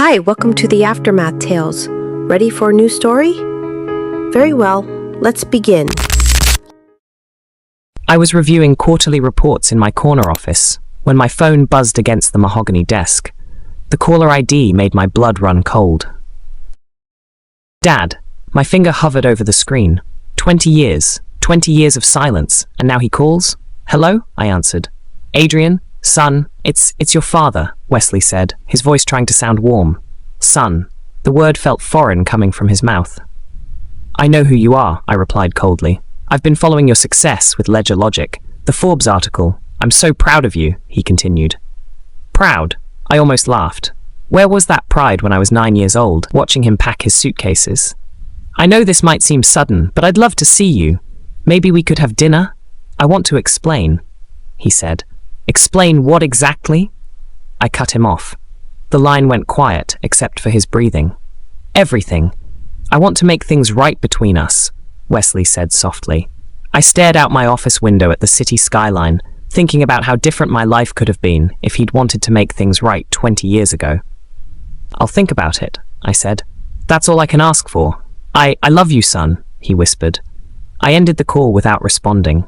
Hi, welcome to the Aftermath Tales. Ready for a new story? Very well, let's begin. I was reviewing quarterly reports in my corner office when my phone buzzed against the mahogany desk. The caller ID made my blood run cold. Dad. My finger hovered over the screen. 20 years of silence, and now he calls? Hello? I answered. Adrian? Son, it's your father, Wesley said, his voice trying to sound warm. Son. The word felt foreign coming from his mouth. I know who you are, I replied coldly. I've been following your success with Ledger Logic, the Forbes article. I'm so proud of you, he continued. Proud? I almost laughed. Where was that pride when I was 9 years old, watching him pack his suitcases? I know this might seem sudden, but I'd love to see you. Maybe we could have dinner? I want to explain, he said. Explain what exactly? I cut him off. The line went quiet, except for his breathing. Everything. I want to make things right between us, Wesley said softly. I stared out my office window at the city skyline, thinking about how different my life could have been if he'd wanted to make things right 20 years ago. I'll think about it, I said. That's all I can ask for. I love you, son, he whispered. I ended the call without responding.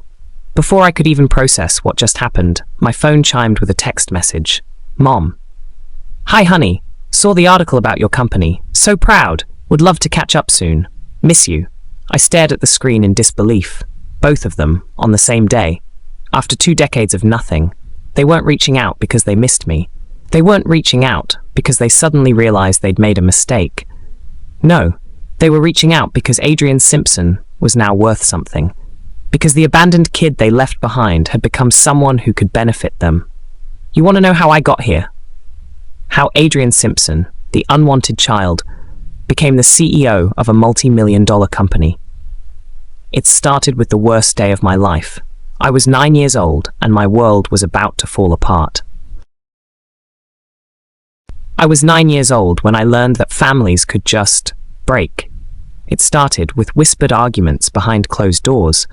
Before I could even process what just happened, my phone chimed with a text message. Mom. Hi, honey. Saw the article about your company. So proud. Would love to catch up soon. Miss you. I stared at the screen in disbelief. Both of them, on the same day. After 2 decades of nothing, they weren't reaching out because they missed me. They weren't reaching out because they suddenly realized they'd made a mistake. No, they were reaching out because Adrian Simpson was now worth something. Because the abandoned kid they left behind had become someone who could benefit them. You want to know how I got here? How Adrian Simpson, the unwanted child, became the CEO of a multi-million-dollar company. It started with the worst day of my life. I was 9 years old and my world was about to fall apart. I was 9 years old when I learned that families could just break. It started with whispered arguments behind closed doors.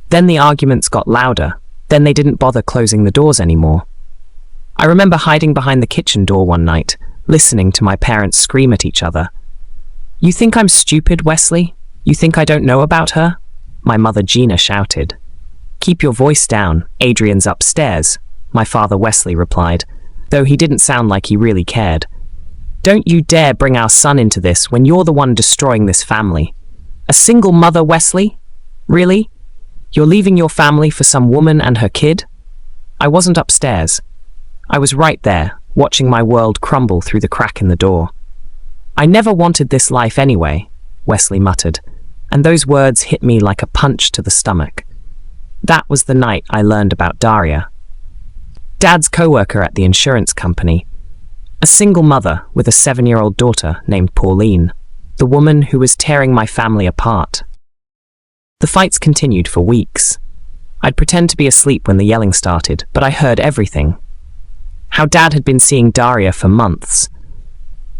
Then the arguments got louder. Then they didn't bother closing the doors anymore. I remember hiding behind the kitchen door one night, listening to my parents scream at each other. You think I'm stupid, Wesley? You think I don't know about her? My mother Gina shouted. Keep your voice down, Adrian's upstairs, my father Wesley replied, though he didn't sound like he really cared. Don't you dare bring our son into this when you're the one destroying this family. A single mother, Wesley? Really? You're leaving your family for some woman and her kid? I wasn't upstairs. I was right there, watching my world crumble through the crack in the door. I never wanted this life anyway, Wesley muttered, and those words hit me like a punch to the stomach. That was the night I learned about Daria. Dad's co-worker at the insurance company. A single mother with a 7-year-old daughter named Pauline, the woman who was tearing my family apart. The fights continued for weeks. I'd pretend to be asleep when the yelling started, but I heard everything. How Dad had been seeing Daria for months.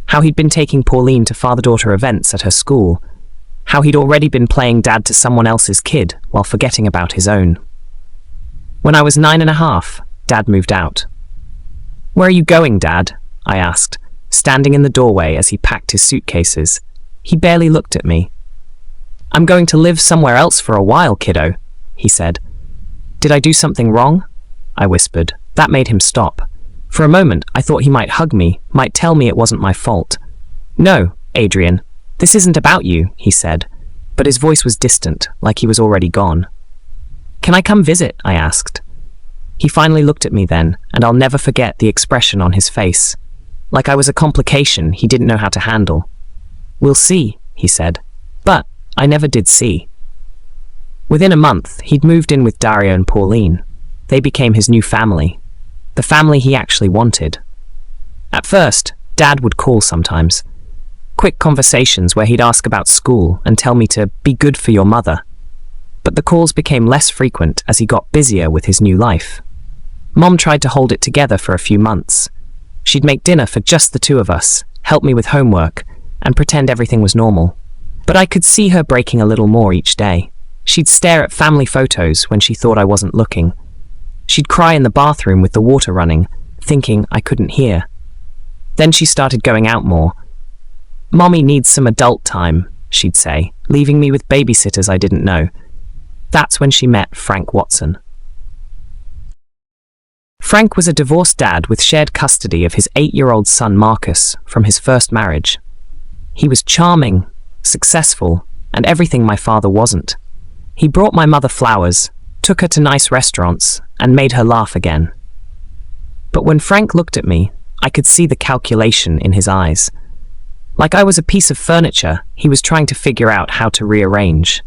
How he'd been taking Pauline to father-daughter events at her school. How he'd already been playing dad to someone else's kid while forgetting about his own. When I was 9.5, Dad moved out. Where are you going, Dad? I asked, standing in the doorway as he packed his suitcases. He barely looked at me. I'm going to live somewhere else for a while, kiddo, he said. Did I do something wrong? I whispered. That made him stop. For a moment, I thought he might hug me, might tell me it wasn't my fault. No, Adrian, this isn't about you, he said, but his voice was distant, like he was already gone. Can I come visit? I asked. He finally looked at me then, and I'll never forget the expression on his face. Like I was a complication he didn't know how to handle. We'll see, he said. But I never did see. Within a month, he'd moved in with Daria and Pauline. They became his new family. The family he actually wanted. At first, Dad would call sometimes. Quick conversations where he'd ask about school and tell me to be good for your mother. But the calls became less frequent as he got busier with his new life. Mom tried to hold it together for a few months. She'd make dinner for just the two of us, help me with homework, and pretend everything was normal. But I could see her breaking a little more each day. She'd stare at family photos when she thought I wasn't looking. She'd cry in the bathroom with the water running, thinking I couldn't hear. Then she started going out more. "Mommy needs some adult time," she'd say, leaving me with babysitters I didn't know. That's when she met Frank Watson. Frank was a divorced dad with shared custody of his 8-year-old son Marcus from his first marriage. He was charming, successful, and everything my father wasn't. He brought my mother flowers, took her to nice restaurants, and made her laugh again. But when Frank looked at me, I could see the calculation in his eyes. Like I was a piece of furniture he was trying to figure out how to rearrange.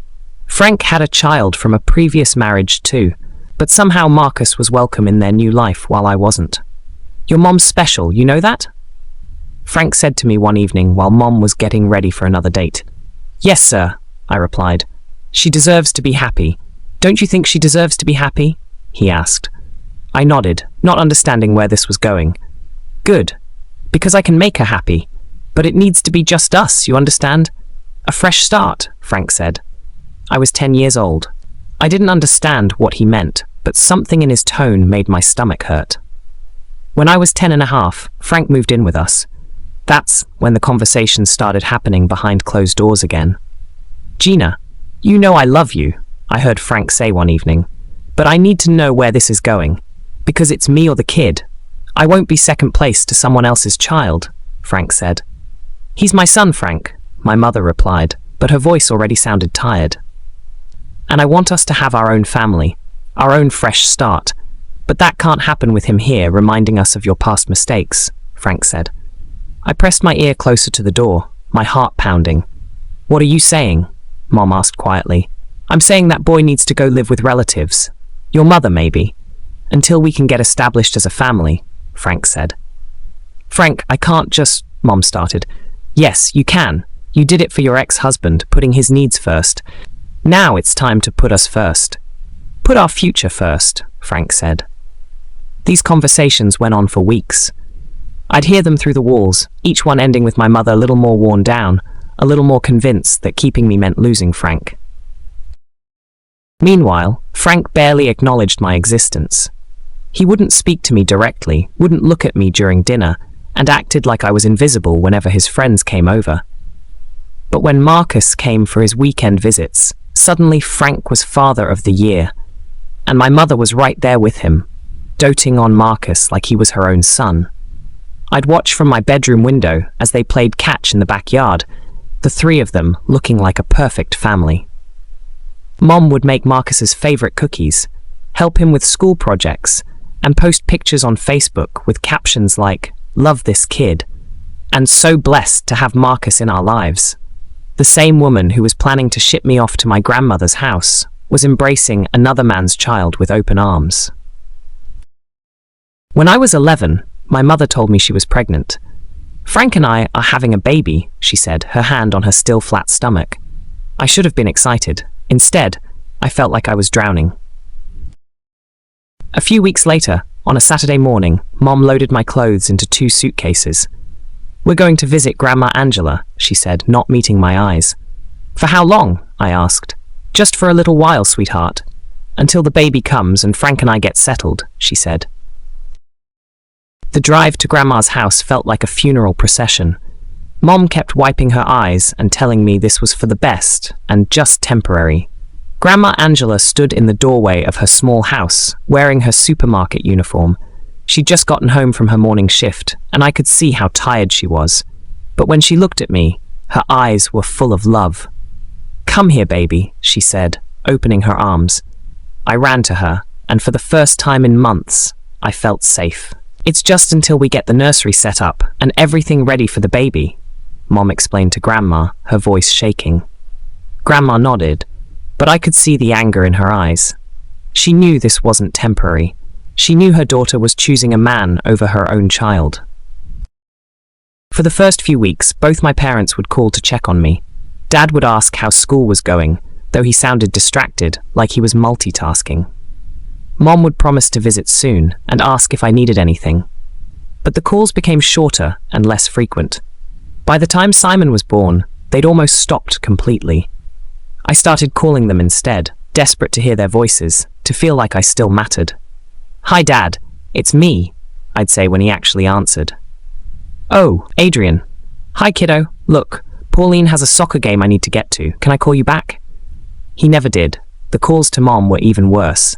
Frank had a child from a previous marriage too, but somehow Marcus was welcome in their new life while I wasn't. "Your mom's special, you know that?" Frank said to me one evening while Mom was getting ready for another date. "Yes, sir," I replied. "She deserves to be happy. Don't you think she deserves to be happy?" he asked. I nodded, not understanding where this was going. "Good, because I can make her happy. But it needs to be just us, you understand? A fresh start," Frank said. I was 10 years old. I didn't understand what he meant, but something in his tone made my stomach hurt. When I was 10 and a half, Frank moved in with us. That's when the conversations started happening behind closed doors again. "Gina, you know I love you," I heard Frank say one evening. "But I need to know where this is going, because it's me or the kid. I won't be second place to someone else's child," Frank said. "He's my son, Frank," my mother replied, but her voice already sounded tired. "And I want us to have our own family, our own fresh start. But that can't happen with him here reminding us of your past mistakes," Frank said. I pressed my ear closer to the door, my heart pounding. "What are you saying?" Mom asked quietly. "I'm saying that boy needs to go live with relatives. Your mother, maybe. Until we can get established as a family," Frank said. "Frank, I can't just," Mom started. "Yes, you can. You did it for your ex-husband, putting his needs first. Now it's time to put us first. Put our future first," Frank said. These conversations went on for weeks. I'd hear them through the walls, each one ending with my mother a little more worn down, a little more convinced that keeping me meant losing Frank. Meanwhile, Frank barely acknowledged my existence. He wouldn't speak to me directly, wouldn't look at me during dinner, and acted like I was invisible whenever his friends came over. But when Marcus came for his weekend visits, suddenly Frank was Father of the Year, and my mother was right there with him, doting on Marcus like he was her own son. I'd watch from my bedroom window as they played catch in the backyard, the three of them looking like a perfect family. Mom would make Marcus's favorite cookies, help him with school projects, and post pictures on Facebook with captions like, "Love this kid," and "So blessed to have Marcus in our lives." The same woman who was planning to ship me off to my grandmother's house was embracing another man's child with open arms. When I was 11, my mother told me she was pregnant. "Frank and I are having a baby," she said, her hand on her still flat stomach. I should have been excited. Instead, I felt like I was drowning. A few weeks later, on a Saturday morning, Mom loaded my clothes into 2 suitcases. "We're going to visit Grandma Angela," she said, not meeting my eyes. "For how long?" I asked. "Just for a little while, sweetheart. Until the baby comes and Frank and I get settled," she said. The drive to Grandma's house felt like a funeral procession. Mom kept wiping her eyes and telling me this was for the best and just temporary. Grandma Angela stood in the doorway of her small house, wearing her supermarket uniform. She'd just gotten home from her morning shift, and I could see how tired she was. But when she looked at me, her eyes were full of love. "Come here, baby," she said, opening her arms. I ran to her, and for the first time in months, I felt safe. "It's just until we get the nursery set up and everything ready for the baby," Mom explained to Grandma, her voice shaking. Grandma nodded, but I could see the anger in her eyes. She knew this wasn't temporary. She knew her daughter was choosing a man over her own child. For the first few weeks, both my parents would call to check on me. Dad would ask how school was going, though he sounded distracted, like he was multitasking. Mom would promise to visit soon and ask if I needed anything. But the calls became shorter and less frequent. By the time Simon was born, they'd almost stopped completely. I started calling them instead, desperate to hear their voices, to feel like I still mattered. "Hi, Dad. It's me," I'd say when he actually answered. Oh, Adrian. Hi, kiddo. Look, Pauline has a soccer game I need to get to. Can I call you back? He never did. The calls to Mom were even worse.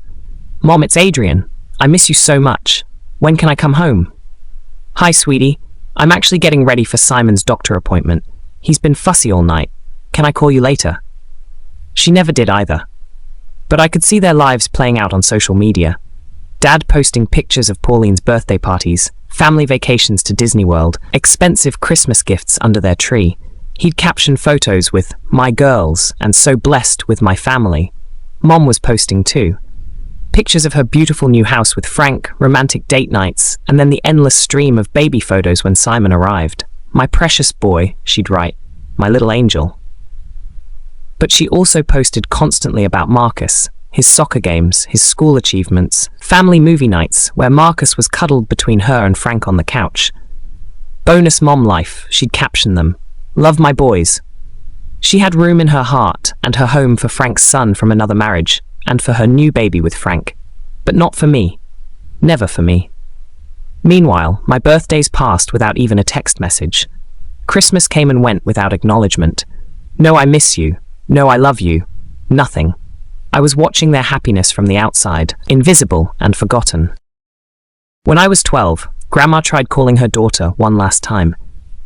Mom, it's Adrian. I miss you so much. When can I come home? Hi, sweetie. I'm actually getting ready for Simon's doctor appointment. He's been fussy all night. Can I call you later? She never did either. But I could see their lives playing out on social media. Dad posting pictures of Pauline's birthday parties, family vacations to Disney World, expensive Christmas gifts under their tree. He'd caption photos with "my girls" and "so blessed with my family." Mom was posting too. Pictures of her beautiful new house with Frank, romantic date nights, and then the endless stream of baby photos when Simon arrived. "My precious boy," she'd write, "my little angel." But she also posted constantly about Marcus, his soccer games, his school achievements, family movie nights where Marcus was cuddled between her and Frank on the couch. "Bonus mom life," she'd caption them. "Love my boys." She had room in her heart and her home for Frank's son from another marriage, and for her new baby with Frank. But not for me. Never for me. Meanwhile, my birthdays passed without even a text message. Christmas came and went without acknowledgement. No, I miss you. No, I love you. Nothing. I was watching their happiness from the outside, invisible and forgotten. When I was 12, Grandma tried calling her daughter one last time.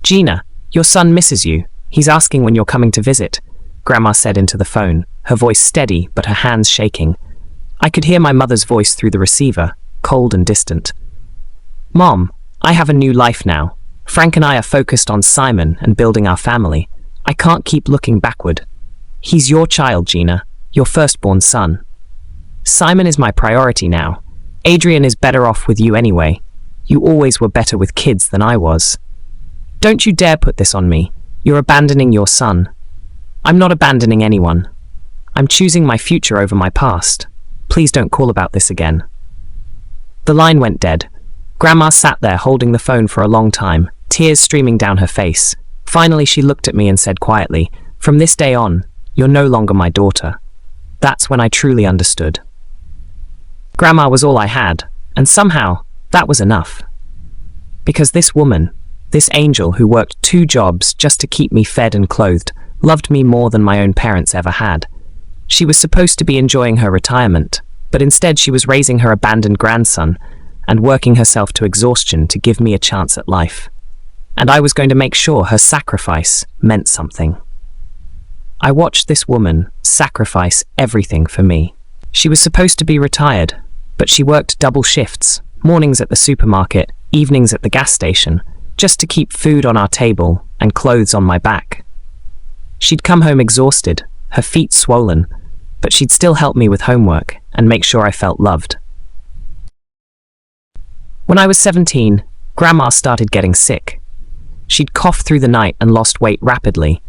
"Gina, your son misses you. He's asking when you're coming to visit," Grandma said into the phone, her voice steady but her hands shaking. I could hear my mother's voice through the receiver, cold and distant. "Mom, I have a new life now. Frank and I are focused on Simon and building our family. I can't keep looking backward. He's your child, Gina, your firstborn son. Simon is my priority now. Adrian is better off with you anyway. You always were better with kids than I was. Don't you dare put this on me. You're abandoning your son." "I'm not abandoning anyone. I'm choosing my future over my past. Please don't call about this again." The line went dead. Grandma sat there holding the phone for a long time, tears streaming down her face. Finally, she looked at me and said quietly, "From this day on, you're no longer my daughter." That's when I truly understood. Grandma was all I had, and somehow, that was enough. Because this woman, this angel who worked 2 jobs just to keep me fed and clothed, loved me more than my own parents ever had. She was supposed to be enjoying her retirement, but instead she was raising her abandoned grandson and working herself to exhaustion to give me a chance at life. And I was going to make sure her sacrifice meant something. I watched this woman sacrifice everything for me. She was supposed to be retired, but she worked double shifts, mornings at the supermarket, evenings at the gas station, just to keep food on our table and clothes on my back. She'd come home exhausted, her feet swollen, but she'd still help me with homework and make sure I felt loved. When I was 17, Grandma started getting sick. She'd cough through the night and lost weight rapidly,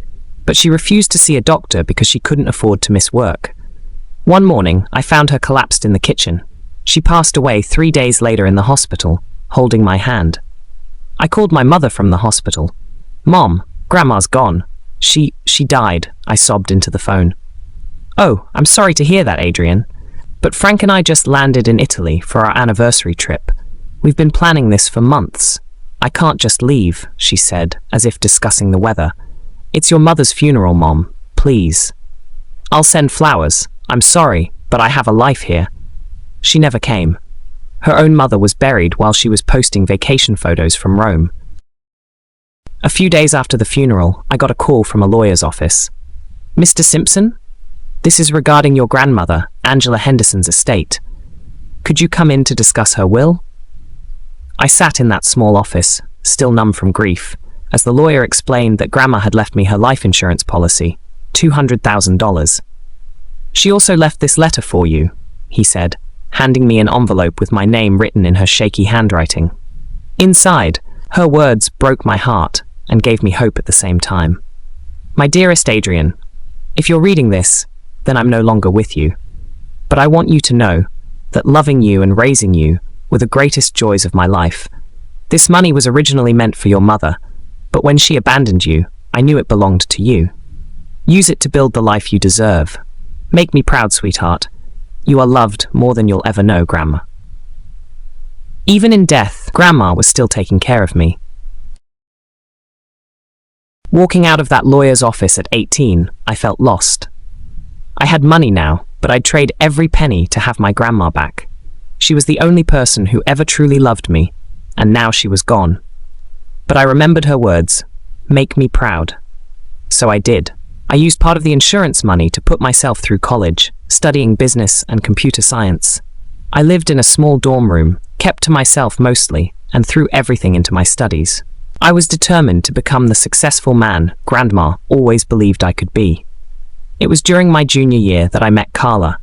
but she refused to see a doctor because she couldn't afford to miss work. One morning, I found her collapsed in the kitchen. She passed away 3 days later in the hospital, holding my hand. I called my mother from the hospital. "Mom, Grandma's gone. She died," I sobbed into the phone. "Oh, I'm sorry to hear that, Adrian. But Frank and I just landed in Italy for our anniversary trip. We've been planning this for months. I can't just leave," she said, as if discussing the weather. "It's your mother's funeral, Mom. Please." "I'll send flowers. I'm sorry, but I have a life here." She never came. Her own mother was buried while she was posting vacation photos from Rome. A few days after the funeral, I got a call from a lawyer's office. "Mr. Simpson? This is regarding your grandmother, Angela Henderson's estate. Could you come in to discuss her will?" I sat in that small office, still numb from grief, as the lawyer explained that Grandma had left me her life insurance policy, $200,000. "She also left this letter for you," he said, handing me an envelope with my name written in her shaky handwriting. Inside, her words broke my heart and gave me hope at the same time. "My dearest Adrian, if you're reading this, then I'm no longer with you. But I want you to know that loving you and raising you were the greatest joys of my life. This money was originally meant for your mother, but when she abandoned you, I knew it belonged to you. Use it to build the life you deserve. Make me proud, sweetheart. You are loved more than you'll ever know, Grandma." Even in death, Grandma was still taking care of me. Walking out of that lawyer's office at 18, I felt lost. I had money now, but I'd trade every penny to have my grandma back. She was the only person who ever truly loved me, and now she was gone. But I remembered her words, "Make me proud." So I did. I used part of the insurance money to put myself through college, studying business and computer science. I lived in a small dorm room, kept to myself mostly, and threw everything into my studies. I was determined to become the successful man Grandma always believed I could be. It was during my junior year that I met Carla.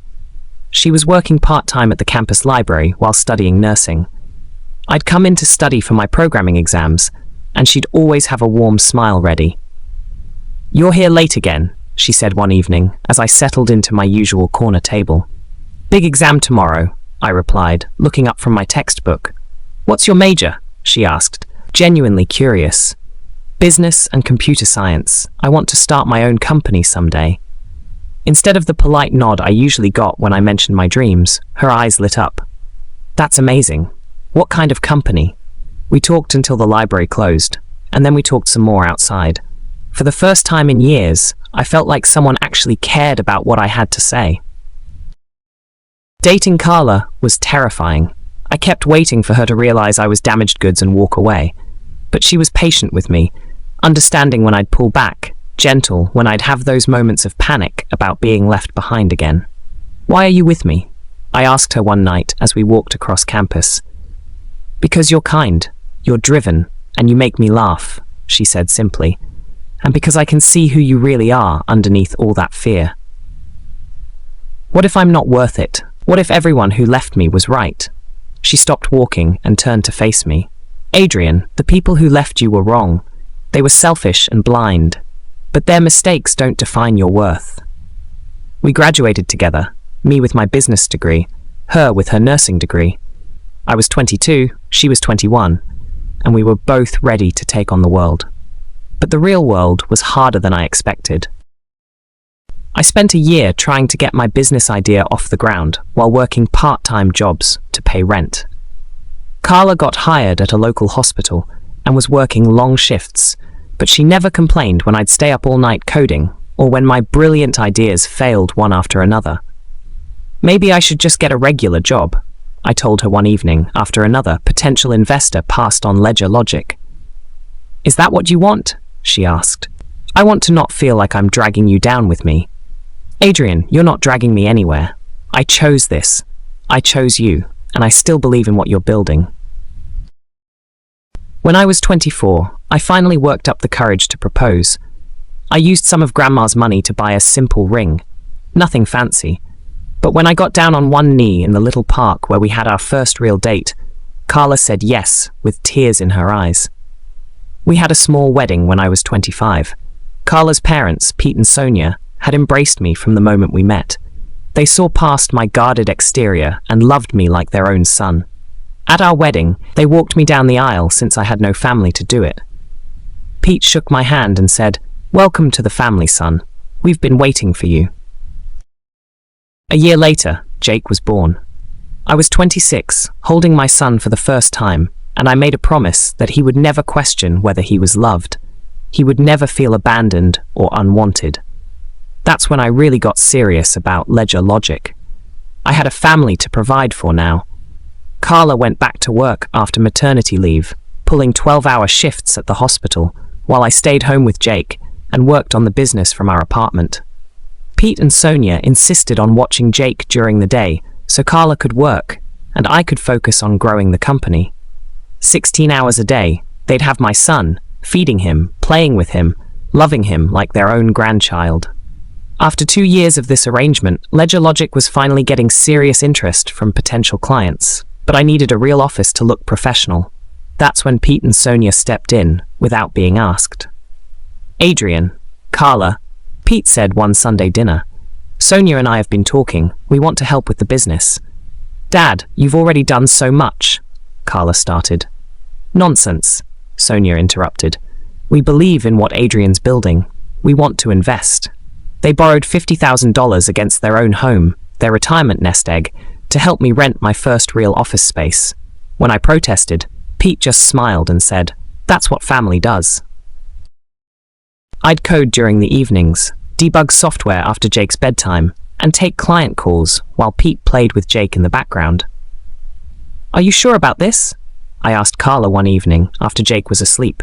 She was working part-time at the campus library while studying nursing. I'd come in to study for my programming exams, and she'd always have a warm smile ready. "You're here late again," she said one evening as I settled into my usual corner table. "Big exam tomorrow," I replied, looking up from my textbook. "What's your major?" she asked, genuinely curious. "Business and computer science. I want to start my own company someday." Instead of the polite nod I usually got when I mentioned my dreams, her eyes lit up. "That's amazing. What kind of company?" We talked until the library closed, and then we talked some more outside. For the first time in years, I felt like someone actually cared about what I had to say. Dating Carla was terrifying. I kept waiting for her to realize I was damaged goods and walk away. But she was patient with me, understanding when I'd pull back, gentle when I'd have those moments of panic about being left behind again. "Why are you with me?" I asked her one night as we walked across campus. "Because you're kind, you're driven, and you make me laugh," she said simply. "And because I can see who you really are underneath all that fear." What if I'm not worth it? What if everyone who left me was right? She stopped walking and turned to face me. "Adrian, the people who left you were wrong. They were selfish and blind. But their mistakes don't define your worth." We graduated together, me with my business degree, her with her nursing degree. I was 22, she was 21, and we were both ready to take on the world. But the real world was harder than I expected. I spent a year trying to get my business idea off the ground while working part-time jobs to pay rent. Carla got hired at a local hospital and was working long shifts, but she never complained when I'd stay up all night coding or when my brilliant ideas failed one after another. "Maybe I should just get a regular job," I told her one evening after another potential investor passed on Ledger Logic. "Is that what you want?" she asked. "I want to not feel like I'm dragging you down with me." "Adrian, you're not dragging me anywhere. I chose this. I chose you, and I still believe in what you're building." When I was 24, I finally worked up the courage to propose. I used some of Grandma's money to buy a simple ring. Nothing fancy. But when I got down on one knee in the little park where we had our first real date, Carla said yes, with tears in her eyes. We had a small wedding when I was 25. Carla's parents, Pete and Sonia, had embraced me from the moment we met. They saw past my guarded exterior and loved me like their own son. At our wedding, they walked me down the aisle since I had no family to do it. Pete shook my hand and said, "Welcome to the family, son. We've been waiting for you." A year later, Jake was born. I was 26, holding my son for the first time, and I made a promise that he would never question whether he was loved. He would never feel abandoned or unwanted. That's when I really got serious about Ledger Logic. I had a family to provide for now. Carla went back to work after maternity leave, pulling 12-hour shifts at the hospital, while I stayed home with Jake and worked on the business from our apartment. Pete and Sonia insisted on watching Jake during the day so Carla could work and I could focus on growing the company. 16 hours a day, they'd have my son, feeding him, playing with him, loving him like their own grandchild. After 2 years of this arrangement, Ledger Logic was finally getting serious interest from potential clients, but I needed a real office to look professional. That's when Pete and Sonia stepped in, without being asked. "Adrian, Carla," Pete said one Sunday dinner. "Sonia and I have been talking. We want to help with the business." "Dad, you've already done so much," Carla started. "Nonsense," Sonia interrupted. "We believe in what Adrian's building. We want to invest." They borrowed $50,000 against their own home, their retirement nest egg, to help me rent my first real office space. When I protested, Pete just smiled and said, "That's what family does." I'd code during the evenings, debug software after Jake's bedtime, and take client calls while Pete played with Jake in the background. "Are you sure about this?" I asked Carla one evening after Jake was asleep.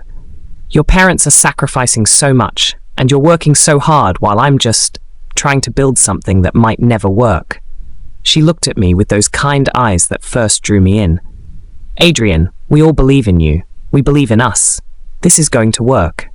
"Your parents are sacrificing so much, and you're working so hard while I'm just trying to build something that might never work." She looked at me with those kind eyes that first drew me in. "Adrian, we all believe in you. We believe in us. This is going to work."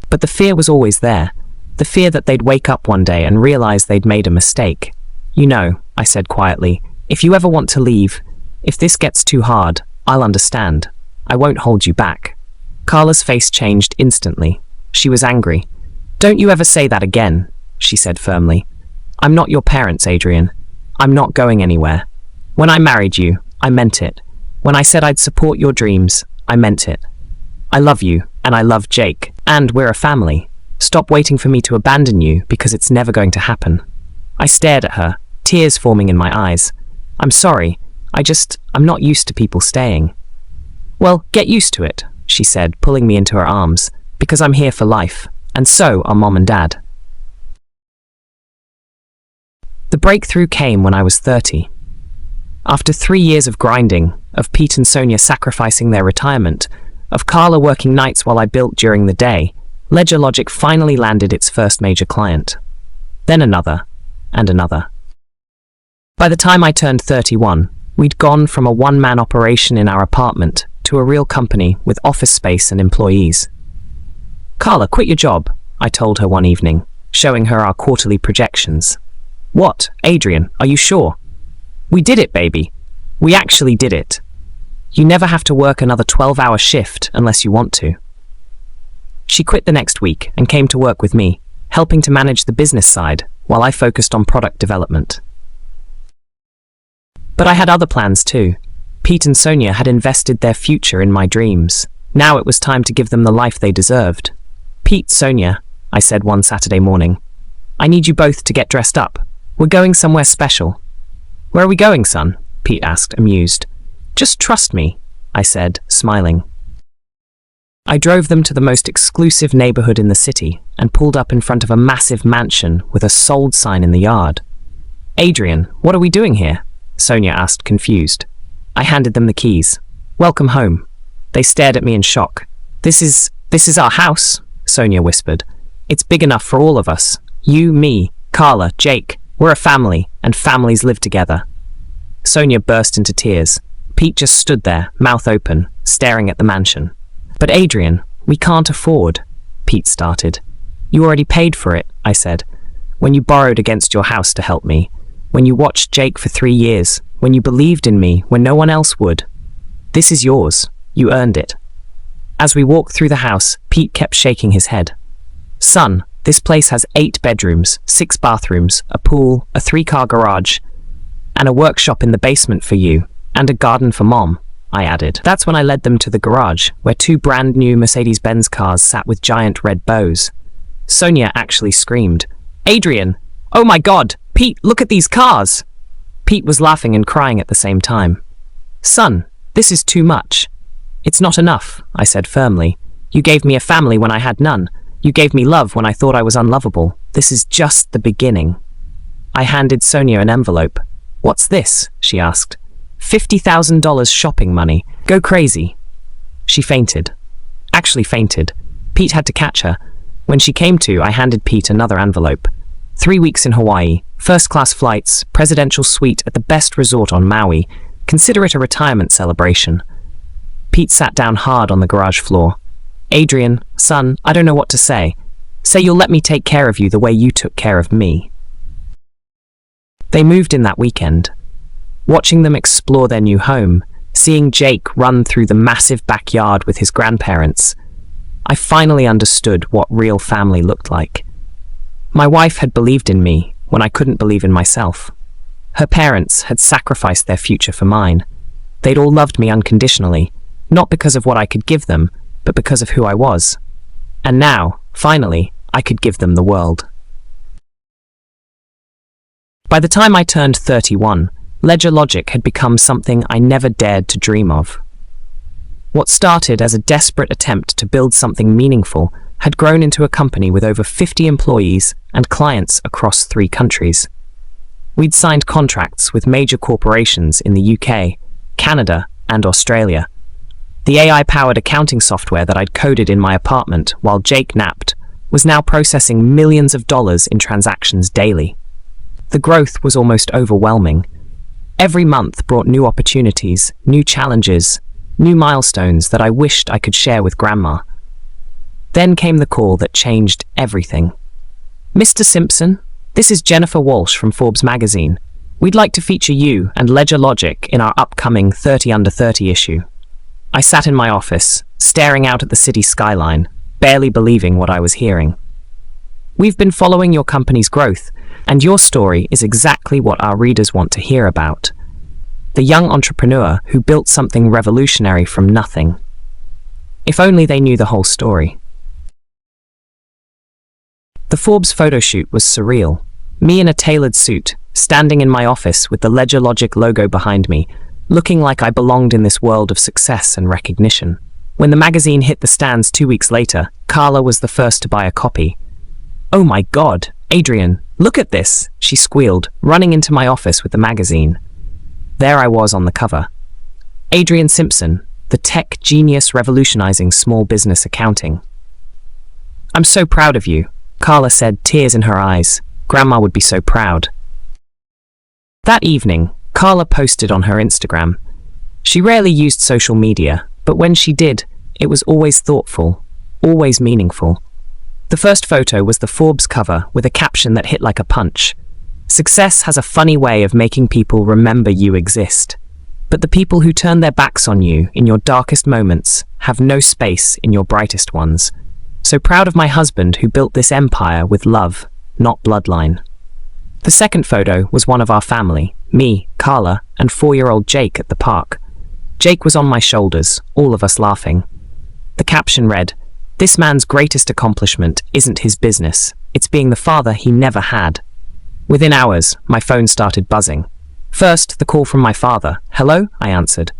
But the fear was always there. The fear that they'd wake up one day and realize they'd made a mistake. "You know," I said quietly, "if you ever want to leave, if this gets too hard, I'll understand. I won't hold you back." Carla's face changed instantly. She was angry. "Don't you ever say that again," she said firmly. "I'm not your parents, Adrian. I'm not going anywhere. When I married you, I meant it. When I said I'd support your dreams, I meant it. I love you, and I love Jake, and we're a family. Stop waiting for me to abandon you because it's never going to happen." I stared at her, tears forming in my eyes. "I'm sorry. I'm not used to people staying." "Well, get used to it," she said, pulling me into her arms, "because I'm here for life, and so are Mom and Dad." The breakthrough came when I was 30. After 3 years of grinding, of Pete and Sonia sacrificing their retirement, of Carla working nights while I built during the day, Ledger Logic finally landed its first major client. Then another, and another. By the time I turned 31, we'd gone from a one-man operation in our apartment to a real company with office space and employees. "Carla, quit your job," I told her one evening, showing her our quarterly projections. "What, Adrian, are you sure?" "We did it, baby. We actually did it. You never have to work another 12-hour shift unless you want to." She quit the next week and came to work with me, helping to manage the business side while I focused on product development. But I had other plans too. Pete and Sonia had invested their future in my dreams. Now it was time to give them the life they deserved. "Pete, Sonia," I said one Saturday morning, "I need you both to get dressed up. We're going somewhere special." "Where are we going, son?" Pete asked, amused. "Just trust me," I said, smiling. I drove them to the most exclusive neighborhood in the city and pulled up in front of a massive mansion with a sold sign in the yard. "Adrian, what are we doing here?" Sonia asked, confused. I handed them the keys. "Welcome home." They stared at me in shock. This is our house," Sonia whispered. "It's big enough for all of us. You, me, Carla, Jake. We're a family, and families live together." Sonia burst into tears. Pete just stood there, mouth open, staring at the mansion. "But Adrian, we can't afford," Pete started. "You already paid for it," I said. "When you borrowed against your house to help me. When you watched Jake for 3 years. When you believed in me when no one else would. This is yours. You earned it." As we walked through the house, Pete kept shaking his head. "Son, this place has 8 bedrooms, 6 bathrooms, a pool, a 3-car garage, and a workshop in the basement for you, and a garden for Mom," I added. That's when I led them to the garage, where 2 brand new Mercedes-Benz cars sat with giant red bows. Sonia actually screamed, "Adrian! Oh my God! Pete, look at these cars!" Pete was laughing and crying at the same time. "Son, this is too much." "It's not enough," I said firmly. "You gave me a family when I had none. You gave me love when I thought I was unlovable. This is just the beginning." I handed Sonia an envelope. "What's this?" she asked. $50,000 shopping money. Go crazy." She fainted. Actually fainted. Pete had to catch her. When she came to, I handed Pete another envelope. 3 weeks in Hawaii, first-class flights, presidential suite at the best resort on Maui. Consider it a retirement celebration. Pete sat down hard on the garage floor. "Adrian, son, I don't know what to say. Say you'll let me take care of you the way you took care of me." They moved in that weekend. Watching them explore their new home, seeing Jake run through the massive backyard with his grandparents, I finally understood what real family looked like. My wife had believed in me when I couldn't believe in myself. Her parents had sacrificed their future for mine. They'd all loved me unconditionally, not because of what I could give them, but because of who I was. And now, finally, I could give them the world. By the time I turned 31, Ledger Logic had become something I never dared to dream of. What started as a desperate attempt to build something meaningful had grown into a company with over 50 employees and clients across 3 countries. We'd signed contracts with major corporations in the UK, Canada, and Australia. The AI-powered accounting software that I'd coded in my apartment while Jake napped was now processing millions of dollars in transactions daily. The growth was almost overwhelming. Every month brought new opportunities, new challenges, new milestones that I wished I could share with Grandma. Then came the call that changed everything. "Mr. Simpson, this is Jennifer Walsh from Forbes magazine. We'd like to feature you and Ledger Logic in our upcoming 30 Under 30 issue." I sat in my office, staring out at the city skyline, barely believing what I was hearing. "We've been following your company's growth, and your story is exactly what our readers want to hear about. The young entrepreneur who built something revolutionary from nothing. If only they knew the whole story." The Forbes photo shoot was surreal. Me in a tailored suit, standing in my office with the Ledger Logic logo behind me, looking like I belonged in this world of success and recognition. When the magazine hit the stands 2 weeks later, Carla was the first to buy a copy. "Oh my God, Adrian, look at this," she squealed, running into my office with the magazine. There I was on the cover. Adrian Simpson, the tech genius revolutionizing small business accounting. "I'm so proud of you," Carla said, tears in her eyes. Grandma would be so proud. That evening, Carla posted on her Instagram. She rarely used social media, but when she did, it was always thoughtful, always meaningful. The first photo was the Forbes cover with a caption that hit like a punch. "Success has a funny way of making people remember you exist. But the people who turn their backs on you in your darkest moments have no space in your brightest ones. So proud of my husband who built this empire with love, not bloodline." The second photo was one of our family, me, Carla, and 4-year-old Jake at the park. Jake was on my shoulders, all of us laughing. The caption read, "This man's greatest accomplishment isn't his business, it's being the father he never had." Within hours, my phone started buzzing. First, the call from my father. "Hello?" I answered.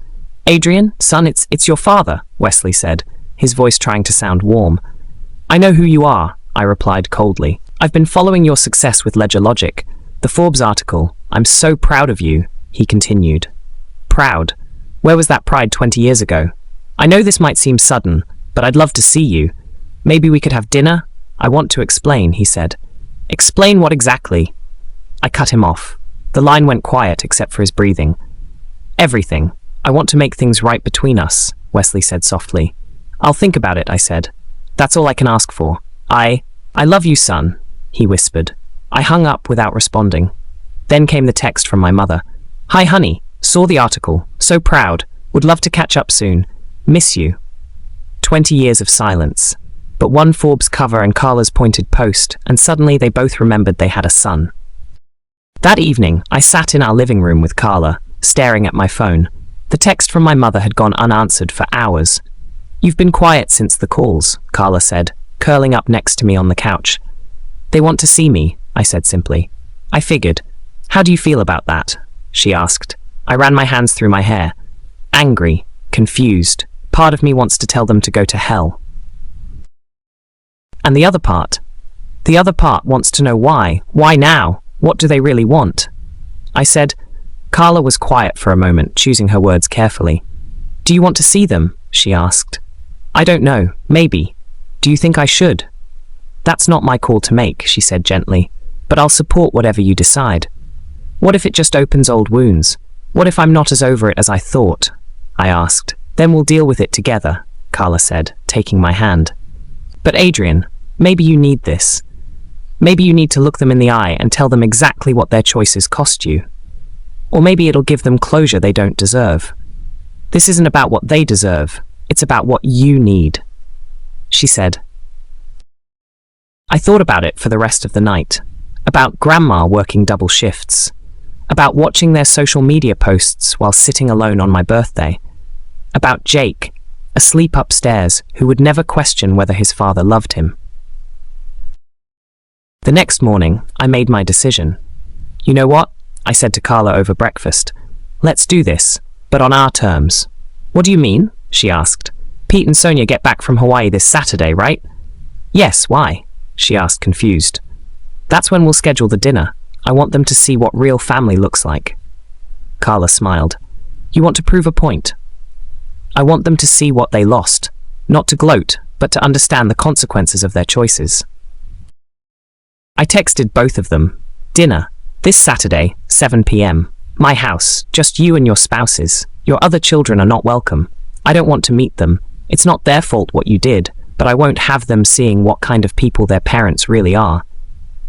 "Adrian, son, it's your father," Wesley said, his voice trying to sound warm. "I know who you are," I replied coldly. "I've been following your success with Ledger Logic. The Forbes article. I'm so proud of you," he continued. Proud? Where was that pride 20 years ago? "I know this might seem sudden, but I'd love to see you. Maybe we could have dinner?" "I want to explain," he said. "Explain what exactly?" I cut him off. The line went quiet except for his breathing. "Everything. I want to make things right between us," Wesley said softly. "I'll think about it," I said. "That's all I can ask for. I love you, son," he whispered. I hung up without responding. Then came the text from my mother. "Hi, honey. Saw the article. So proud. Would love to catch up soon. Miss you." 20 years of silence. But one Forbes cover and Carla's pointed post, and suddenly they both remembered they had a son. That evening, I sat in our living room with Carla, staring at my phone. The text from my mother had gone unanswered for hours. "You've been quiet since the calls," Carla said, curling up next to me on the couch. "They want to see me," I said simply. "I figured. How do you feel about that?" she asked. I ran my hands through my hair. Angry, confused. Part of me wants to tell them to go to hell. And the other part? The other part wants to know why. Why now? What do they really want? I said. Carla was quiet for a moment, choosing her words carefully. "Do you want to see them?" she asked. "I don't know. Maybe. Do you think I should?" "That's not my call to make," she said gently, "but I'll support whatever you decide." "What if it just opens old wounds? What if I'm not as over it as I thought?" I asked. "Then we'll deal with it together," Carla said, taking my hand. "But Adrian, maybe you need this. Maybe you need to look them in the eye and tell them exactly what their choices cost you. Or maybe it'll give them closure they don't deserve. This isn't about what they deserve, it's about what you need," she said. I thought about it for the rest of the night. About Grandma working double shifts. About watching their social media posts while sitting alone on my birthday. About Jake, asleep upstairs, who would never question whether his father loved him. The next morning, I made my decision. "You know what?" I said to Carla over breakfast. "Let's do this, but on our terms." "What do you mean?" she asked. "Pete and Sonia get back from Hawaii this Saturday, right?" Yes, why? She asked, confused. That's when we'll schedule the dinner. I want them to see what real family looks like. Carla smiled. You want to prove a point? I want them to see what they lost, not to gloat, but to understand the consequences of their choices. I texted both of them. Dinner, this Saturday, 7 p.m. My house, just you and your spouses. Your other children are not welcome. I don't want to meet them. It's not their fault what you did, but I won't have them seeing what kind of people their parents really are.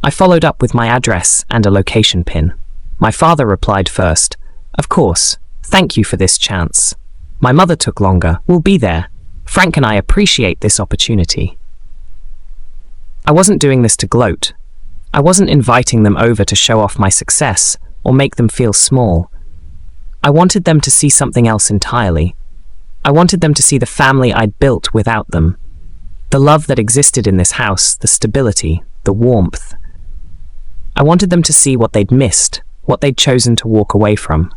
I followed up with my address and a location pin. My father replied first. Of course. Thank you for this chance. My mother took longer. We'll be there. Frank and I appreciate this opportunity. I wasn't doing this to gloat. I wasn't inviting them over to show off my success or make them feel small. I wanted them to see something else entirely. I wanted them to see the family I'd built without them. The love that existed in this house, the stability, the warmth. I wanted them to see what they'd missed, what they'd chosen to walk away from.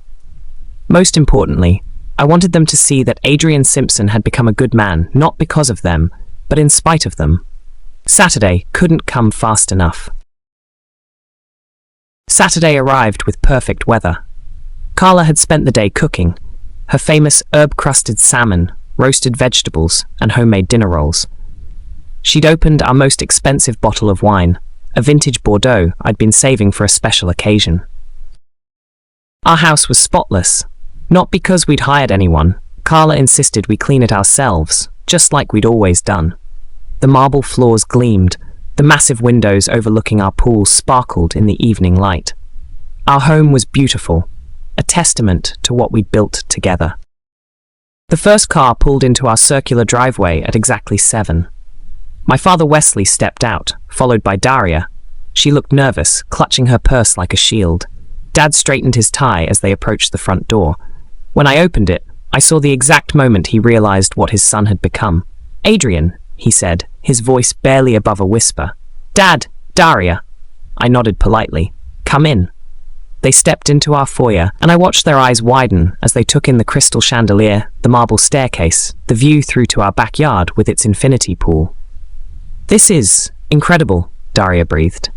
Most importantly, I wanted them to see that Adrian Simpson had become a good man, not because of them, but in spite of them. Saturday couldn't come fast enough. Saturday arrived with perfect weather. Carla had spent the day cooking, her famous herb-crusted salmon, roasted vegetables, and homemade dinner rolls. She'd opened our most expensive bottle of wine, a vintage Bordeaux I'd been saving for a special occasion. Our house was spotless. Not because we'd hired anyone. Carla insisted we clean it ourselves, just like we'd always done. The marble floors gleamed, the massive windows overlooking our pool sparkled in the evening light. Our home was beautiful, a testament to what we'd built together. The first car pulled into our circular driveway at exactly 7. My father Wesley stepped out, followed by Daria. She looked nervous, clutching her purse like a shield. Dad straightened his tie as they approached the front door. When I opened it, I saw the exact moment he realized what his son had become. Adrian, he said, his voice barely above a whisper. Dad, Daria. I nodded politely. Come in. They stepped into our foyer, and I watched their eyes widen as they took in the crystal chandelier, the marble staircase, the view through to our backyard with its infinity pool. This is incredible, Daria breathed.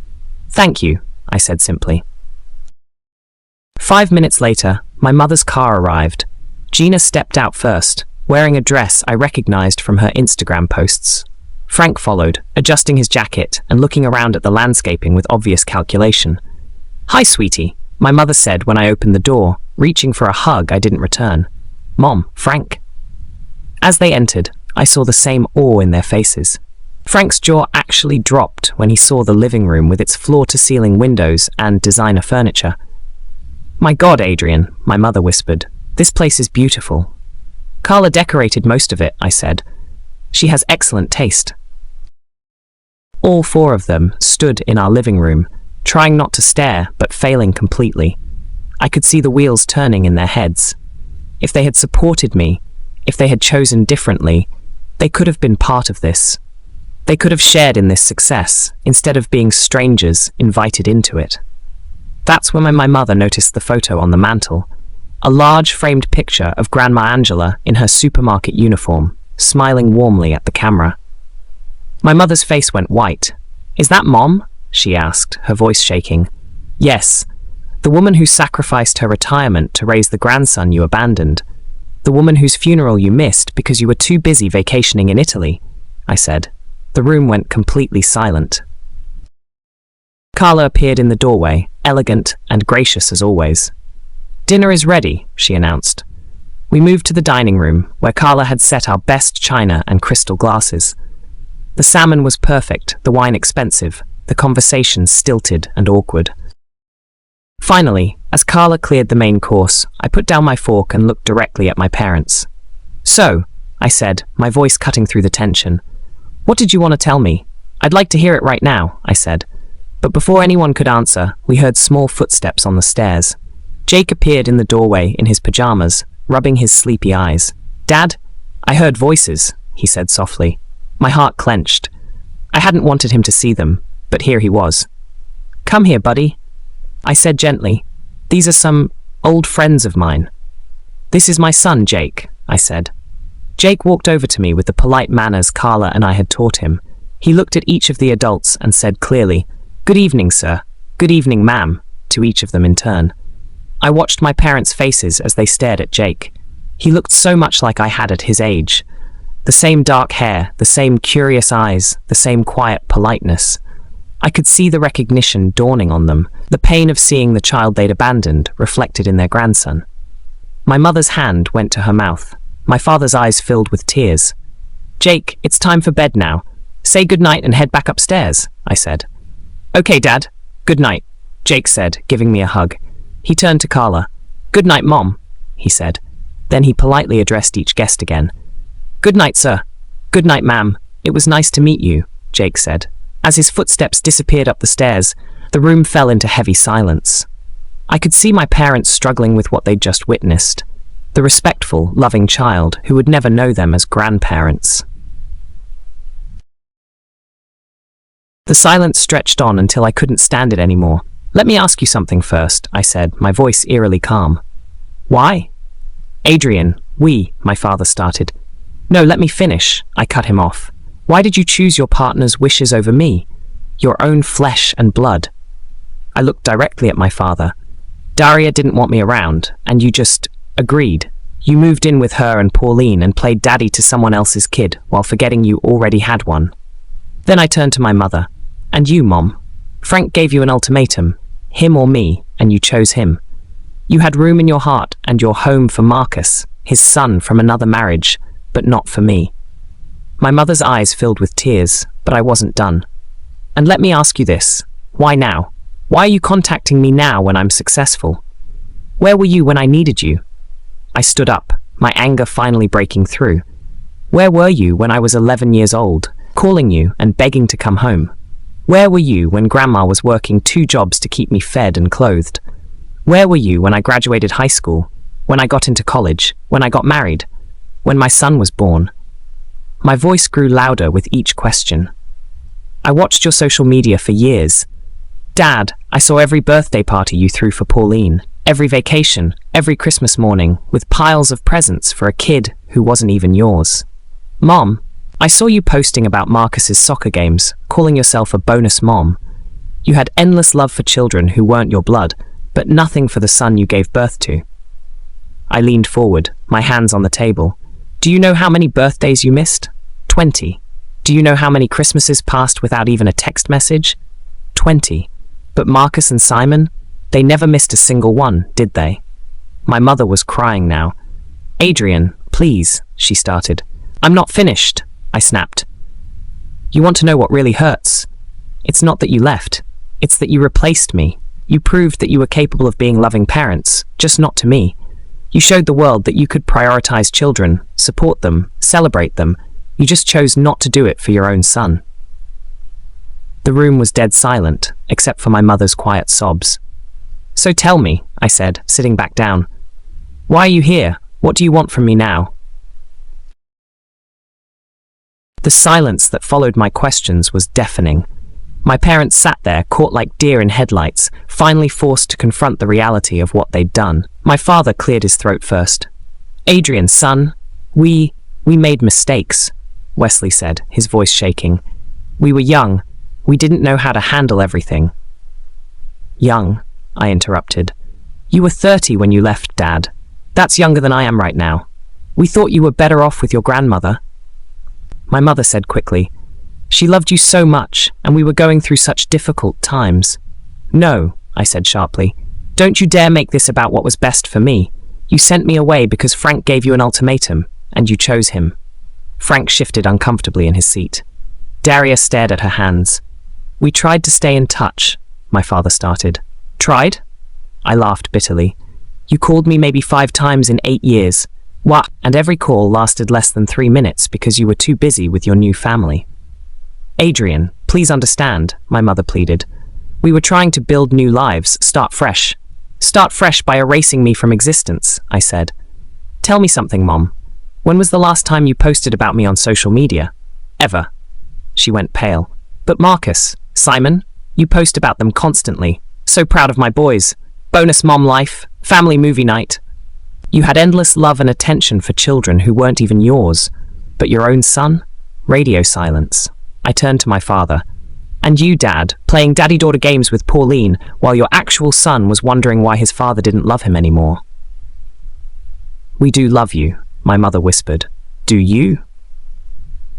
Thank you, I said simply. 5 minutes later, my mother's car arrived. Gina stepped out first, wearing a dress I recognized from her Instagram posts. Frank followed, adjusting his jacket and looking around at the landscaping with obvious calculation. Hi, sweetie, my mother said when I opened the door, reaching for a hug I didn't return. Mom, Frank. As they entered, I saw the same awe in their faces. Frank's jaw actually dropped when he saw the living room with its floor-to-ceiling windows and designer furniture. My God, Adrian, my mother whispered. This place is beautiful. Carla decorated most of it, I said. She has excellent taste. All 4 of them stood in our living room, trying not to stare, but failing completely. I could see the wheels turning in their heads. If they had supported me, if they had chosen differently, they could have been part of this. They could have shared in this success, instead of being strangers invited into it. That's when my mother noticed the photo on the mantel. A large framed picture of Grandma Angela in her supermarket uniform, smiling warmly at the camera. My mother's face went white. Is that Mom? She asked, her voice shaking. Yes. The woman who sacrificed her retirement to raise the grandson you abandoned. The woman whose funeral you missed because you were too busy vacationing in Italy, I said. The room went completely silent. Carla appeared in the doorway, elegant and gracious as always. Dinner is ready, she announced. We moved to the dining room, where Carla had set our best china and crystal glasses. The salmon was perfect, the wine expensive, the conversation stilted and awkward. Finally, as Carla cleared the main course, I put down my fork and looked directly at my parents. So, I said, my voice cutting through the tension. What did you want to tell me? I'd like to hear it right now, I said. But before anyone could answer, we heard small footsteps on the stairs. Jake appeared in the doorway in his pajamas, rubbing his sleepy eyes. Dad? I heard voices, he said softly. My heart clenched. I hadn't wanted him to see them, but here he was. Come here, buddy, I said gently. These are some old friends of mine. This is my son, Jake, I said. Jake walked over to me with the polite manners Carla and I had taught him. He looked at each of the adults and said clearly, "Good evening, sir. Good evening, ma'am," to each of them in turn. I watched my parents' faces as they stared at Jake. He looked so much like I had at his age. The same dark hair, the same curious eyes, the same quiet politeness. I could see the recognition dawning on them, the pain of seeing the child they'd abandoned reflected in their grandson. My mother's hand went to her mouth. My father's eyes filled with tears. "Jake, it's time for bed now. Say goodnight and head back upstairs," I said. "Okay, Dad. Good night," Jake said, giving me a hug. He turned to Carla. "Good night, Mom," he said. Then he politely addressed each guest again. "Good night, sir. Good night, ma'am. It was nice to meet you," Jake said. As his footsteps disappeared up the stairs, the room fell into heavy silence. I could see my parents struggling with what they'd just witnessed. The respectful, loving child who would never know them as grandparents. The silence stretched on until I couldn't stand it anymore. "Let me ask you something first," I said, my voice eerily calm. "Why?" "Adrian, my father started. "No, let me finish," I cut him off. "Why did you choose your partner's wishes over me? Your own flesh and blood?" I looked directly at my father. "Daria didn't want me around, and you just agreed. You moved in with her and Pauline and played daddy to someone else's kid while forgetting you already had one." Then I turned to my mother. "And you, Mom? Frank gave you an ultimatum, him or me, and you chose him. You had room in your heart and your home for Marcus, his son from another marriage, but not for me." My mother's eyes filled with tears, but I wasn't done. "And let me ask you this. Why now? Why are you contacting me now when I'm successful? Where were you when I needed you?" I stood up, my anger finally breaking through. "Where were you when I was 11 years old, calling you and begging to come home? Where were you when Grandma was working 2 jobs to keep me fed and clothed? Where were you when I graduated high school, when I got into college, when I got married, when my son was born?" My voice grew louder with each question. "I watched your social media for years. Dad, I saw every birthday party you threw for Pauline, every vacation, every Christmas morning, with piles of presents for a kid who wasn't even yours. Mom, I saw you posting about Marcus's soccer games, calling yourself a bonus mom. You had endless love for children who weren't your blood, but nothing for the son you gave birth to." I leaned forward, my hands on the table. "Do you know how many birthdays you missed? 20. Do you know how many Christmases passed without even a text message? 20. But Marcus and Simon, they never missed a single one, did they?" My mother was crying now. "Adrian, please," she started. "I'm not finished," I snapped. "You want to know what really hurts? It's not that you left. It's that you replaced me. You proved that you were capable of being loving parents, just not to me. You showed the world that you could prioritize children, support them, celebrate them. You just chose not to do it for your own son." The room was dead silent, except for my mother's quiet sobs. "So tell me," I said, sitting back down. "Why are you here? What do you want from me now?" The silence that followed my questions was deafening. My parents sat there, caught like deer in headlights, finally forced to confront the reality of what they'd done. My father cleared his throat first. "Adrian, son, we made mistakes," Wesley said, his voice shaking. "We were young. We didn't know how to handle everything." "Young," I interrupted. "You were 30 when you left, Dad. That's younger than I am right now. We thought you were better off with your grandmother." My mother said quickly, "She loved you so much, and we were going through such difficult times." "No," I said sharply. "Don't you dare make this about what was best for me. You sent me away because Frank gave you an ultimatum, and you chose him." Frank shifted uncomfortably in his seat. Daria stared at her hands. "We tried to stay in touch," my father started. "Tried?" I laughed bitterly. "You called me maybe 5 times in 8 years. What? And every call lasted less than 3 minutes because you were too busy with your new family." "Adrian, please understand," my mother pleaded. "We were trying to build new lives, start fresh. Start fresh by erasing me from existence," I said. "Tell me something, Mom. When was the last time you posted about me on social media? Ever?" She went pale. "But Marcus, Simon, you post about them constantly. So proud of my boys. Bonus mom life, family movie night. You had endless love and attention for children who weren't even yours. But your own son? Radio silence." I turned to my father. And you, Dad, playing daddy-daughter games with Pauline while your actual son was wondering why his father didn't love him anymore. We do love you, my mother whispered. Do you?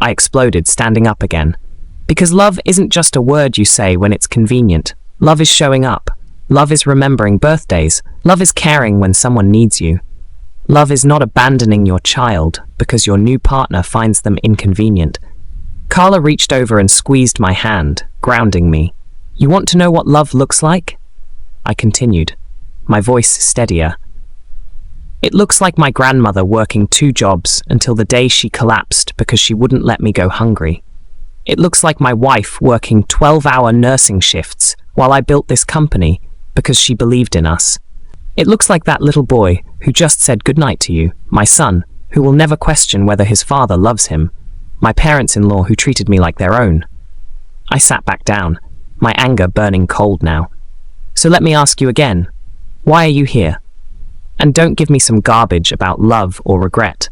I exploded, standing up again. Because love isn't just a word you say when it's convenient. Love is showing up. Love is remembering birthdays. Love is caring when someone needs you. Love is not abandoning your child because your new partner finds them inconvenient. Carla reached over and squeezed my hand, grounding me. You want to know what love looks like? I continued, my voice steadier. It looks like my grandmother working 2 jobs until the day she collapsed because she wouldn't let me go hungry. It looks like my wife working 12-hour nursing shifts while I built this company because she believed in us. It looks like that little boy who just said goodnight to you, my son, who will never question whether his father loves him, my parents-in-law who treated me like their own. I sat back down, my anger burning cold now. So let me ask you again, why are you here? And don't give me some garbage about love or regret.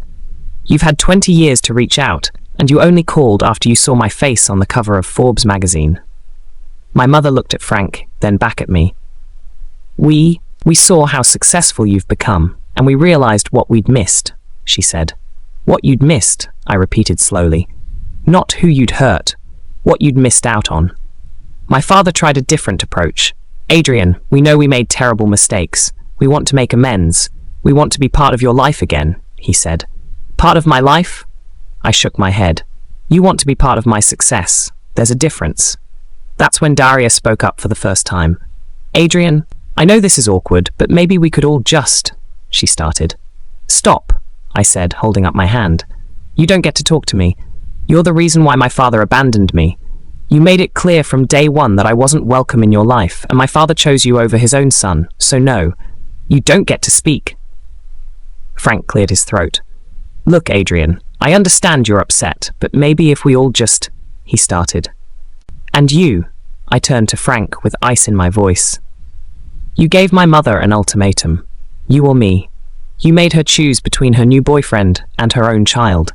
You've had 20 years to reach out, and you only called after you saw my face on the cover of Forbes magazine. My mother looked at Frank, then back at me. We saw how successful you've become, and we realized what we'd missed, she said. What you'd missed, I repeated slowly. Not who you'd hurt, what you'd missed out on. My father tried a different approach. Adrian, we know we made terrible mistakes. We want to make amends. We want to be part of your life again, he said. Part of my life? I shook my head. You want to be part of my success. There's a difference. That's when Daria spoke up for the first time. Adrian, I know this is awkward, but maybe we could all just, she started. Stop, I said, holding up my hand. You don't get to talk to me. You're the reason why my father abandoned me. You made it clear from day one that I wasn't welcome in your life, and my father chose you over his own son, so no, you don't get to speak. Frank cleared his throat. Look, Adrian, I understand you're upset, but maybe if we all just, he started. And you, I turned to Frank with ice in my voice. You gave my mother an ultimatum. You or me. You made her choose between her new boyfriend and her own child.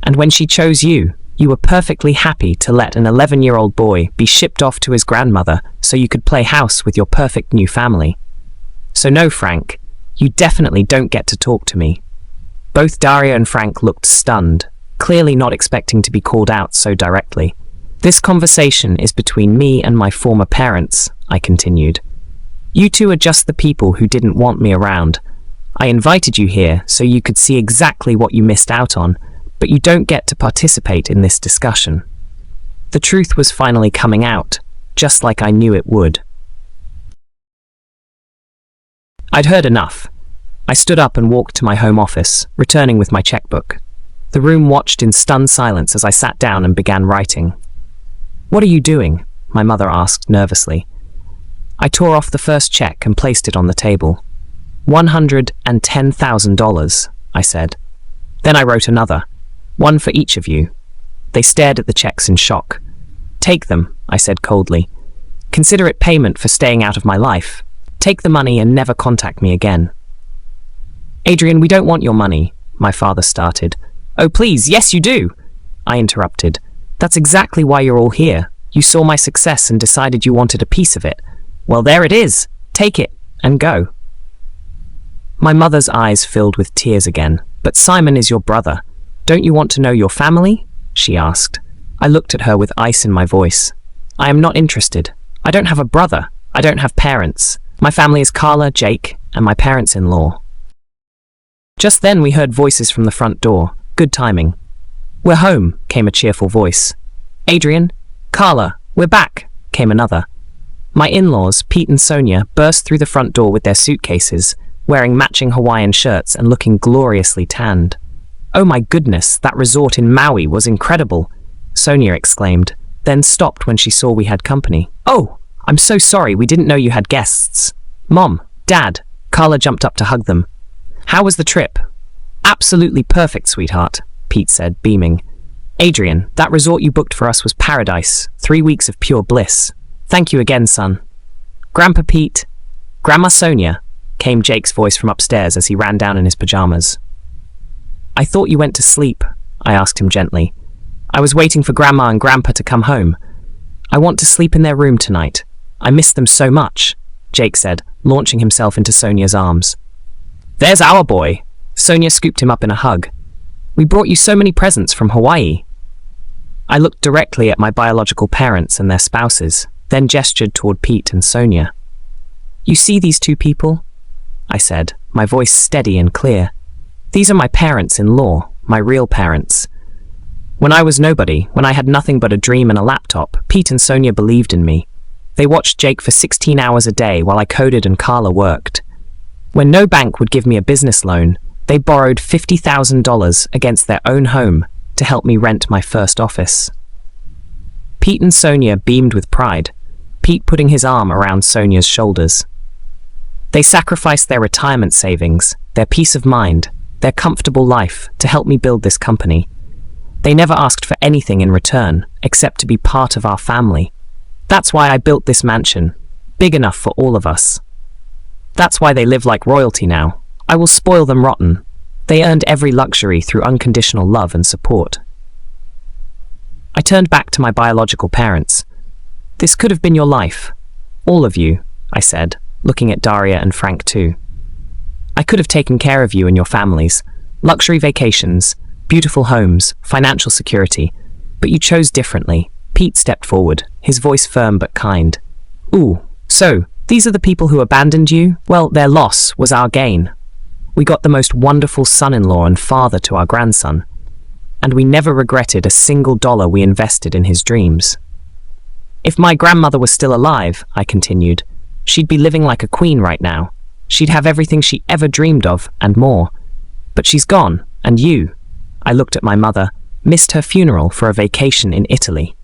And when she chose you, you were perfectly happy to let an 11-year-old boy be shipped off to his grandmother so you could play house with your perfect new family. So no, Frank, you definitely don't get to talk to me. Both Daria and Frank looked stunned, clearly not expecting to be called out so directly. This conversation is between me and my former parents, I continued. You two are just the people who didn't want me around. I invited you here so you could see exactly what you missed out on, but you don't get to participate in this discussion. The truth was finally coming out, just like I knew it would. I'd heard enough. I stood up and walked to my home office, returning with my checkbook. The room watched in stunned silence as I sat down and began writing. What are you doing? My mother asked nervously. I tore off the first check and placed it on the table. $110,000, I said. Then I wrote another. One for each of you. They stared at the checks in shock. Take them, I said coldly. Consider it payment for staying out of my life. Take the money and never contact me again. Adrian, we don't want your money, my father started. Oh, please, yes you do, I interrupted. That's exactly why you're all here. You saw my success and decided you wanted a piece of it. Well, there it is. Take it and go. My mother's eyes filled with tears again. But Simon is your brother. Don't you want to know your family? She asked. I looked at her with ice in my voice. I am not interested. I don't have a brother. I don't have parents. My family is Carla, Jake, and my parents-in-law. Just then we heard voices from the front door. Good timing. We're home, came a cheerful voice. Adrian, Carla, we're back, came another. My in-laws, Pete and Sonia, burst through the front door with their suitcases, wearing matching Hawaiian shirts and looking gloriously tanned. Oh my goodness, that resort in Maui was incredible, Sonia exclaimed, then stopped when she saw we had company. Oh, I'm so sorry, we didn't know you had guests. Mom, Dad, Carla jumped up to hug them. How was the trip? Absolutely perfect, sweetheart, Pete said, beaming. Adrian, that resort you booked for us was paradise, 3 weeks of pure bliss. Thank you again, son. Grandpa Pete, Grandma Sonia, came Jake's voice from upstairs as he ran down in his pajamas. I thought you went to sleep, I asked him gently. I was waiting for Grandma and Grandpa to come home. I want to sleep in their room tonight. I miss them so much, Jake said, launching himself into Sonia's arms. There's our boy. Sonia scooped him up in a hug. We brought you so many presents from Hawaii. I looked directly at my biological parents and their spouses, then gestured toward Pete and Sonia. You see these two people? I said, my voice steady and clear. These are my parents-in-law, my real parents. When I was nobody, when I had nothing but a dream and a laptop, Pete and Sonia believed in me. They watched Jake for 16 hours a day while I coded and Carla worked. When no bank would give me a business loan, they borrowed $50,000 against their own home to help me rent my first office. Pete and Sonia beamed with pride, Pete putting his arm around Sonia's shoulders. They sacrificed their retirement savings, their peace of mind, their comfortable life to help me build this company. They never asked for anything in return, except to be part of our family. That's why I built this mansion, big enough for all of us. That's why they live like royalty now. I will spoil them rotten. They earned every luxury through unconditional love and support. I turned back to my biological parents. This could have been your life. All of you, I said, looking at Daria and Frank too. I could have taken care of you and your families. Luxury vacations, beautiful homes, financial security. But you chose differently. Pete stepped forward, his voice firm but kind. Ooh, so, these are the people who abandoned you? Well, their loss was our gain. We got the most wonderful son-in-law and father to our grandson. And we never regretted a single dollar we invested in his dreams. If my grandmother was still alive, I continued, she'd be living like a queen right now. She'd have everything she ever dreamed of, and more. But she's gone, and you, I looked at my mother, missed her funeral for a vacation in Italy.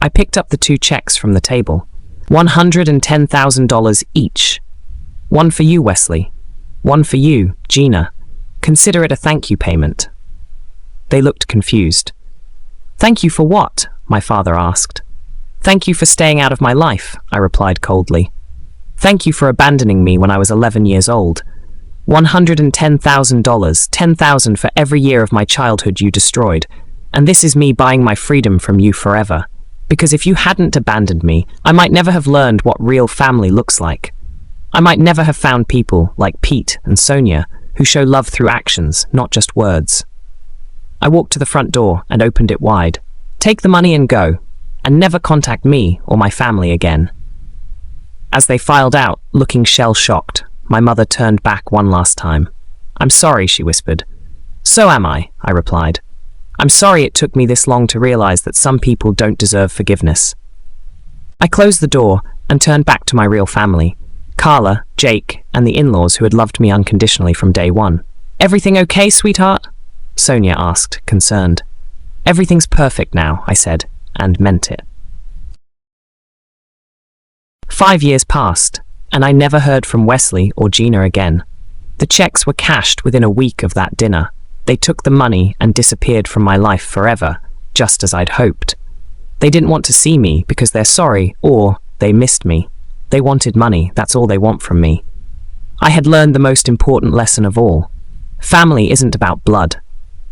I picked up the two checks from the table. $110,000 each. One for you, Wesley. One for you, Gina. Consider it a thank you payment. They looked confused. Thank you for what? My father asked. Thank you for staying out of my life, I replied coldly. Thank you for abandoning me when I was 11 years old. $110,000, $10,000 for every year of my childhood you destroyed. And this is me buying my freedom from you forever. Because if you hadn't abandoned me, I might never have learned what real family looks like. I might never have found people like Pete and Sonia who show love through actions, not just words. I walked to the front door and opened it wide. Take the money and go, and never contact me or my family again. As they filed out, looking shell-shocked, my mother turned back one last time. I'm sorry, she whispered. So am I replied. I'm sorry it took me this long to realize that some people don't deserve forgiveness. I closed the door and turned back to my real family, Carla, Jake, and the in-laws who had loved me unconditionally from day one. Everything okay, sweetheart? Sonia asked, concerned. Everything's perfect now, I said, and meant it. 5 years passed, and I never heard from Wesley or Gina again. The checks were cashed within a week of that dinner. They took the money and disappeared from my life forever, just as I'd hoped. They didn't want to see me because they're sorry, or they missed me. They wanted money, that's all they want from me. I had learned the most important lesson of all. Family isn't about blood.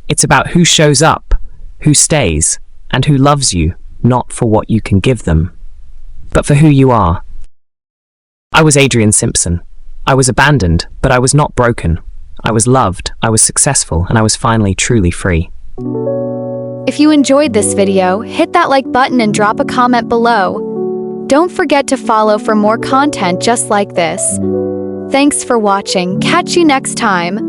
It's about who shows up, who stays, and who loves you, not for what you can give them, but for who you are. I was Adrian Simpson. I was abandoned, but I was not broken. I was loved, I was successful, and I was finally truly free. If you enjoyed this video, hit that like button and drop a comment below. Don't forget to follow for more content just like this. Thanks for watching. Catch you next time.